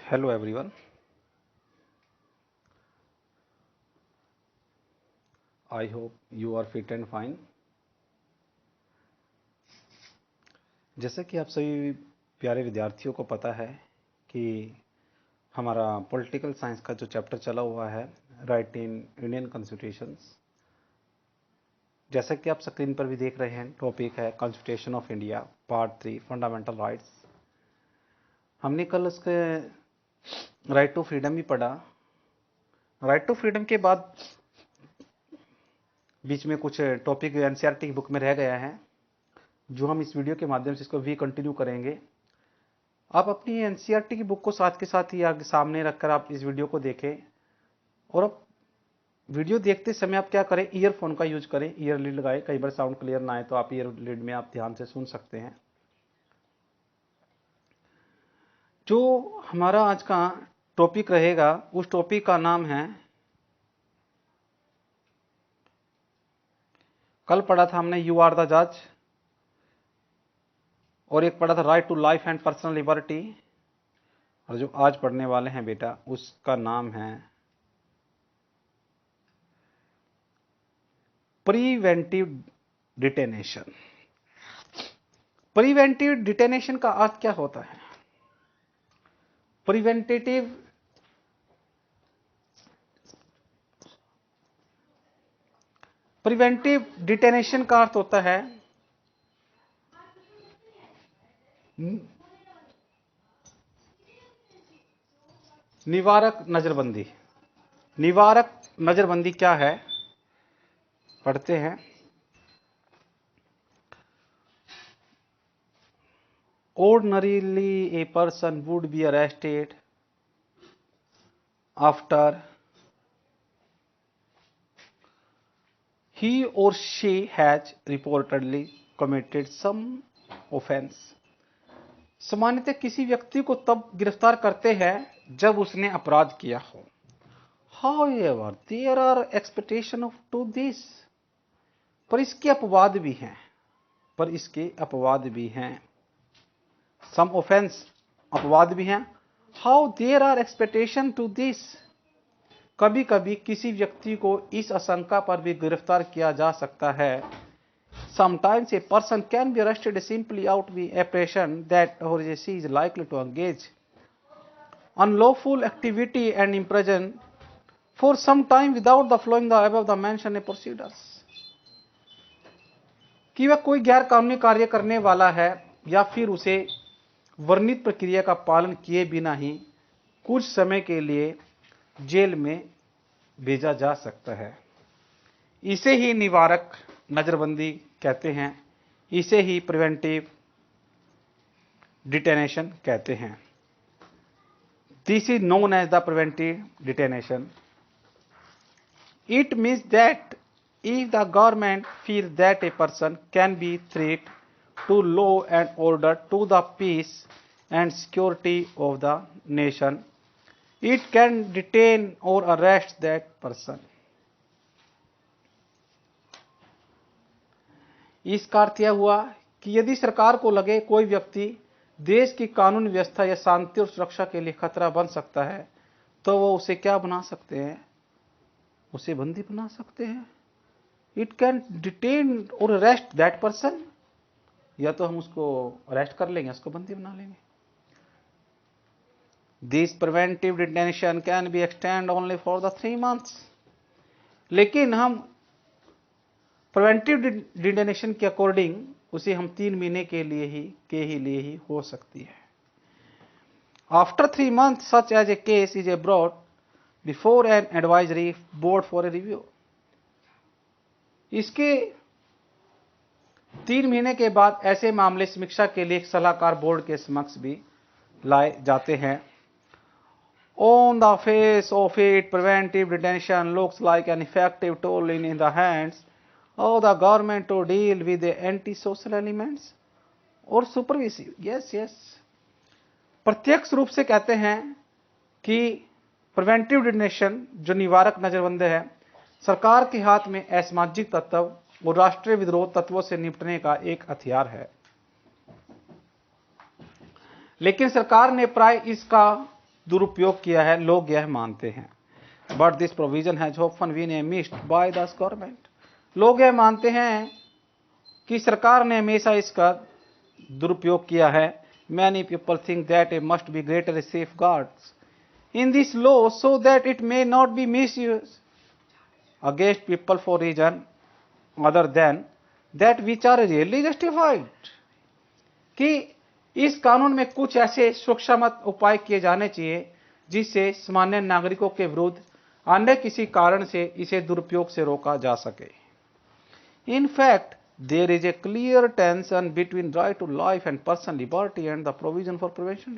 Hello everyone. I hope you are fit and fine. जैसे कि आप सभी प्यारे विद्यार्थियों को पता है कि हमारा पॉलिटिकल साइंस का जो चैप्टर चला हुआ है राइट इन इंडियन कॉन्स्टिट्यूशंस, जैसा कि आप स्क्रीन पर भी देख रहे हैं, टॉपिक है constitution of India part 3 fundamental rights. हमने कल उसके राइट टू फ्रीडम भी पढ़ा। राइट टू फ्रीडम के बाद बीच में कुछ टॉपिक एनसीईआरटी की बुक में रह गया है, जो हम इस वीडियो के माध्यम से इसको भी कंटिन्यू करेंगे। आप अपनी एनसीईआरटी की बुक को साथ के साथ ही आगे सामने रखकर आप इस वीडियो को देखें, और अब वीडियो देखते समय आप क्या करें, ईयरफोन का यूज करें, ईयर लीड लगाए। कई बार साउंड क्लियर ना आए तो आप ईयर लीड में आप ध्यान से सुन सकते हैं। जो हमारा आज का टॉपिक रहेगा उस टॉपिक का नाम है, कल पढ़ा था हमने यू आर द जज, और एक पढ़ा था right to life and personal liberty, और जो आज पढ़ने वाले हैं बेटा उसका नाम है प्रिवेंटिव डिटेनेशन। प्रिवेंटिव डिटेनेशन का अर्थ क्या होता है? प्रिवेंटिव डिटेनेशन का अर्थ होता है निवारक नजरबंदी। निवारक नजरबंदी क्या है, पढ़ते हैं। Ordinarily, a person would be arrested after he or she has reportedly committed some offense। सामान्यतः किसी व्यक्ति को तब गिरफ्तार करते हैं जब उसने अपराध किया हो। However, there are exceptions to this। पर इसके अपवाद भी हैं। Some offense, अपवाद भी हैं। How there are exceptions to this। कभी कभी किसी व्यक्ति को इस आशंका पर भी गिरफ्तार किया जा सकता है। Sometimes a person can be arrested simply out of the apprehension that he or she is likely to engage unlawful activity and imprisoned for some time without the following the above the mentioned procedures। कि वह कोई गैर कानूनी कार्य करने वाला है या फिर उसे वर्णित प्रक्रिया का पालन किए बिना ही कुछ समय के लिए जेल में भेजा जा सकता है। इसे ही निवारक नजरबंदी कहते हैं, इसे ही प्रिवेंटिव डिटेनेशन कहते हैं। This is known as the preventive detention. It means that if the government feels that a person can be threat to law and order, to the peace and security of the nation, it can detain or arrest that person। इसका अर्थ यह हुआ कि यदि सरकार को लगे कोई व्यक्ति देश की कानून व्यवस्था या शांति और सुरक्षा के लिए खतरा बन सकता है, तो वो उसे क्या बना सकते हैं? उसे बंदी बना सकते हैं। इट कैन डिटेन और अरेस्ट दैट पर्सन, या तो हम उसको अरेस्ट कर लेंगे, उसको बंदी बना लेंगे। This preventive detention can be extend only for the 3 months। लेकिन हम प्रिवेंटिव डिटेंशन के अकॉर्डिंग उसे हम 3 महीने के लिए ही हो सकती है। After 3 months such as a case is a brought before an advisory board for a review. इसके 3 महीने के बाद ऐसे मामले समीक्षा के लिए सलाहकार बोर्ड के समक्ष भी लाए जाते हैं। On the face of it, preventive detention looks like an effective tool in the hands of the government to deal with the anti social elements और सुपरविसिव। यस, प्रत्यक्ष रूप से कहते हैं कि प्रिवेंटिव डिटेंशन जो निवारक नजरबंदी है, सरकार के हाथ में असामाजिक तत्व और राष्ट्रीय विद्रोह तत्वों से निपटने का एक हथियार है। लेकिन सरकार ने प्राय इसका दुरुपयोग किया है, लोग यह मानते हैं। But this provision has often been missed by the government. लोग यह मानते हैं कि सरकार ने हमेशा इसका दुरुपयोग किया है। Many people think that a must be greater safeguards in this law so that it may not be misuse against people for reason other than that which are really justified. कि इस कानून में कुछ ऐसे सुरक्षात्मक उपाय किए जाने चाहिए जिससे सामान्य नागरिकों के विरुद्ध अन्य किसी कारण से इसे दुरुपयोग से रोका जा सके। In fact there is a clear tension between right to life and personal liberty and the provision for prevention।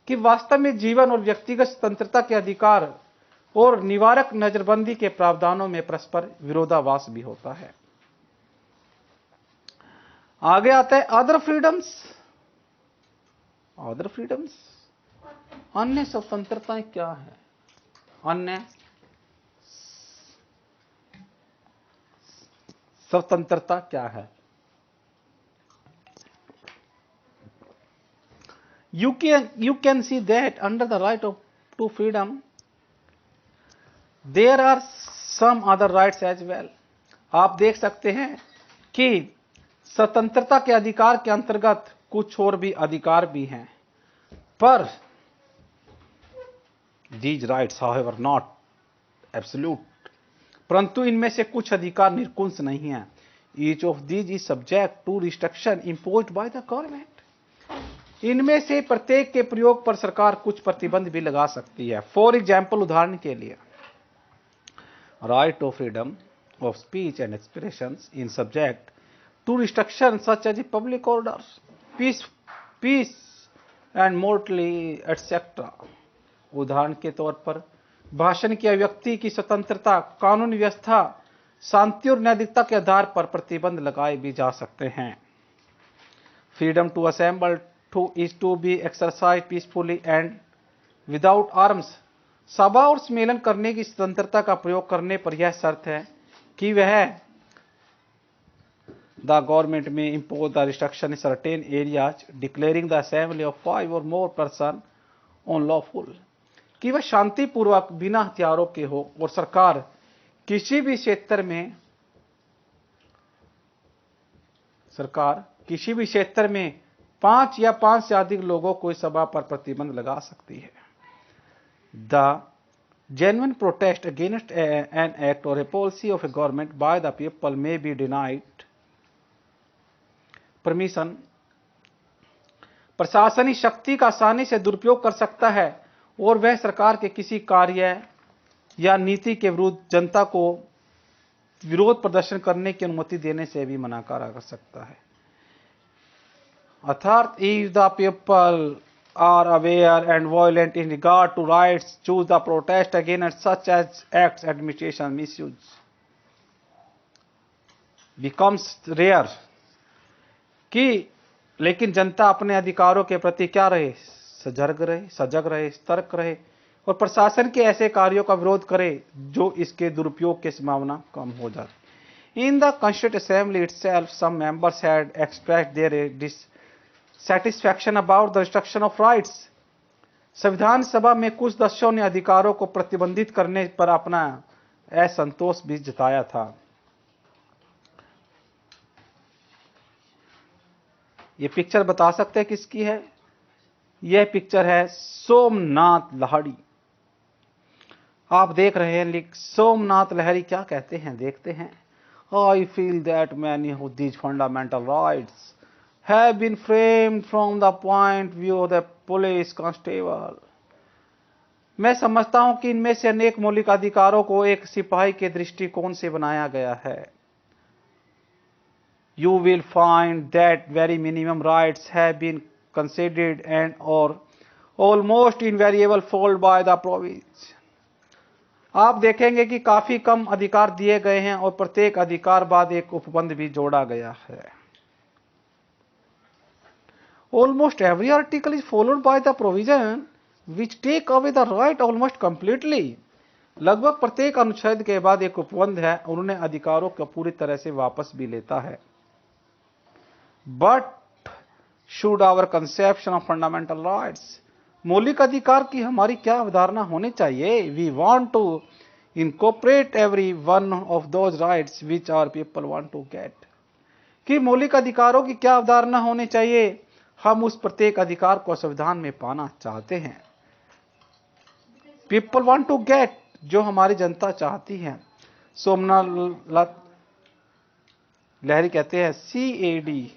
कि वास्तव में जीवन और व्यक्तिगत स्वतंत्रता के अधिकार और निवारक नजरबंदी के प्रावधानों में परस्पर विरोधाभास भी होता है। आगे आता है अदर फ्रीडम्स। अदर फ्रीडम्स, अन्य स्वतंत्रताएं क्या है? अन्य स्वतंत्रता क्या है? You can see that under the right to freedom there are some other rights as well। आप देख सकते हैं कि स्वतंत्रता के अधिकार के अंतर्गत कुछ और भी अधिकार भी हैं, पर these rights however not absolute। परंतु इनमें से कुछ अधिकार निरकुंस नहीं है। Each of these is subject to restriction imposed by the government. इनमें से प्रत्येक के प्रयोग पर सरकार कुछ प्रतिबंध भी लगा सकती है। फॉर एग्जाम्पल, उदाहरण के लिए, right of freedom of speech and expression in subject to restriction such as public order, peace and morality etcetera. उदाहरण के तौर पर भाषण की अभिव्यक्ति की स्वतंत्रता, कानून व्यवस्था, शांति और नैतिकता के आधार पर प्रतिबंध लगाए भी जा सकते हैं। Freedom to assemble is to be exercise peacefully and without arms. सभा और सम्मेलन करने की स्वतंत्रता का प्रयोग करने पर यह शर्त है कि वह द गवर्नमेंट में impose the restriction in certain areas declaring the assembly of 5 और मोर पर्सन ऑन लॉफुल। कि वह शांतिपूर्वक बिना हथियारों के हो और सरकार किसी भी क्षेत्र में 5 या 5 से अधिक लोगों को इस सभा पर प्रतिबंध लगा सकती है। The genuine protest against an act और a policy of a government by the people may be denied permission. प्रशासनिक शक्ति का आसानी से दुरुपयोग कर सकता है और वह सरकार के किसी कार्य या नीति के विरुद्ध जनता को विरोध प्रदर्शन करने की अनुमति देने से भी मना कर सकता है। अर्थात if the people are aware and violent in regard to rights choose the protest against such as acts administration misuse becomes rare. कि लेकिन जनता अपने अधिकारों के प्रति क्या रहे? सजग रहे, सतर्क रहे और प्रशासन के ऐसे कार्यों का विरोध करे जो इसके दुरुपयोग की संभावना कम हो जाती। In the constituent assembly itself some members had expressed their dissatisfaction about the restriction of rights. संविधान सभा में कुछ सदस्यों ने अधिकारों को प्रतिबंधित करने पर अपना असंतोष भी जताया था। ये पिक्चर बता सकते हैं किसकी है? यह पिक्चर है सोमनाथ लाहिड़ी। आप देख रहे हैं, सोमनाथ लाहिड़ी क्या कहते हैं, देखते हैं। I feel that many of these fundamental rights have been framed from the point view of the police constable. मैं समझता हूं कि इनमें से अनेक मौलिक अधिकारों को एक सिपाही के दृष्टिकोण से बनाया गया है। You will find that very minimum rights have been considered and or almost invariable followed by the province। आप देखेंगे कि काफी कम अधिकार दिए गए हैं और प्रत्येक अधिकार बाद एक उपबंध भी जोड़ा गया है। Almost every article is followed by the provision which take away the right almost completely। लगभग प्रत्येक अनुच्छेद के बाद एक उपबंध है और उन्हें अधिकारों को पूरी तरह से वापस भी लेता है। But should our conception of fundamental rights मौलिक अधिकार की हमारी क्या अवधारणा होनी चाहिए? We want to incorporate every one of those rights which our people want to get. कि मौलिक अधिकारों की क्या अवधारणा होनी चाहिए? हम उस प्रत्येक अधिकार को संविधान में पाना चाहते हैं। पीपल वांट टू गेट, जो हमारी जनता चाहती है। सोमनाथ लहरी कहते हैं CAD,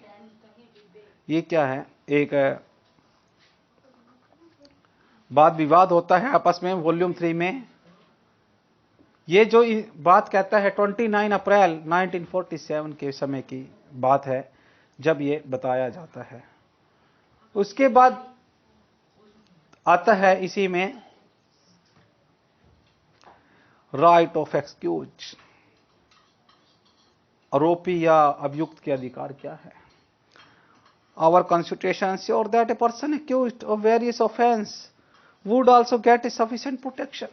ये क्या है? एक वाद विवाद होता है आपस में, वॉल्यूम 3 में। ये जो बात कहता है 29 अप्रैल 1947 के समय की बात है, जब ये बताया जाता है। उसके बाद आता है इसी में राइट ऑफ एक्सक्यूज, आरोपी या अभियुक्त के अधिकार क्या है? Our constitution ensures that a person accused of various offense would also get a sufficient protection.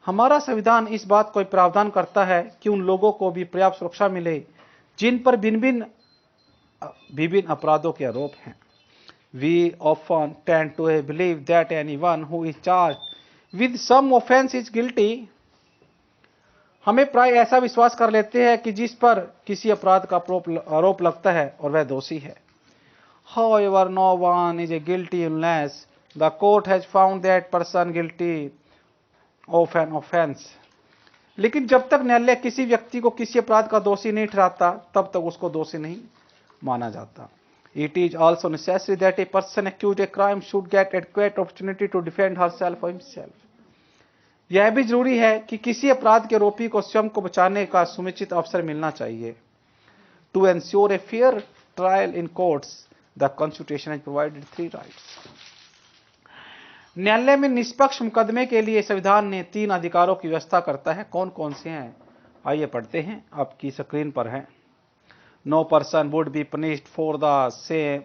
हमारा संविधान इस बात को प्रावधान करता है कि उन लोगों को भी पर्याप्त सुरक्षा मिले जिन पर विभिन्न अपराधों के आरोप हैं। We often tend to believe that anyone who is charged with some offense is guilty. हमें प्राय ऐसा विश्वास कर लेते हैं कि जिस पर किसी अपराध का आरोप लगता है और वह दोषी है। However, no one is guilty unless the court has found that person guilty of an offense. लेकिन जब तक न्यायालय किसी व्यक्ति को किसी अपराध का दोषी नहीं ठहराता, तब तक उसको दोषी नहीं माना जाता। It is also necessary that a person accused of a crime should get adequate opportunity to defend herself or himself. यह भी जरूरी है कि किसी अपराध के आरोपी को स्वयं को बचाने का समुचित अवसर मिलना चाहिए। To ensure a fair trial in courts, the Constitution has provided 3 rights. न्यायालय में निष्पक्ष मुकदमे के लिए संविधान ने 3 अधिकारों की व्यवस्था करता है। कौन कौन से हैं? आइए पढ़ते हैं, आपकी स्क्रीन पर है। No person would be punished for the same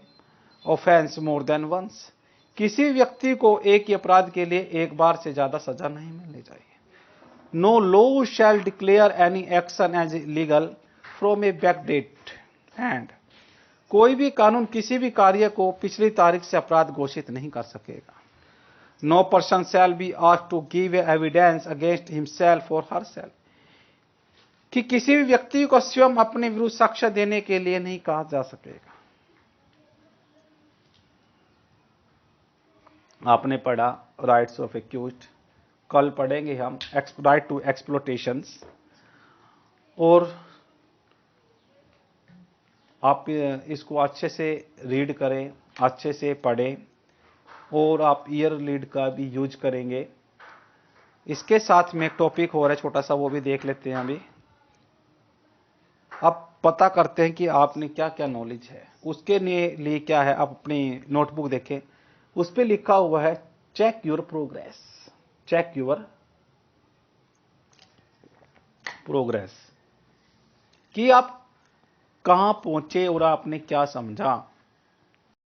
offense more than once. किसी व्यक्ति को एक ही अपराध के लिए एक बार से ज्यादा सजा नहीं मिलनी चाहिए। No law shall declare any action as illegal from a backdate and कोई भी कानून किसी भी कार्य को पिछली तारीख से अपराध घोषित नहीं कर सकेगा। No person shall be asked to give evidence against himself or herself. कि किसी भी व्यक्ति को स्वयं अपने विरुद्ध साक्ष्य देने के लिए नहीं कहा जा सकेगा। आपने पढ़ा राइट्स ऑफ एक्यूज्ड, कल पढ़ेंगे हम राइट टू एक्सप्लोटेशंस। और आप इसको अच्छे से रीड करें, अच्छे से पढ़ें, और आप ईयर लीड का भी यूज करेंगे। इसके साथ में एक टॉपिक हो रहा है छोटा सा, वो भी देख लेते हैं अभी। अब पता करते हैं कि आपने क्या क्या नॉलेज है। उसके लिए क्या है, आप अपनी नोटबुक देखें, उस पर लिखा हुआ है check your progress. Check your progress कि आप कहां पहुंचे और आपने क्या समझा।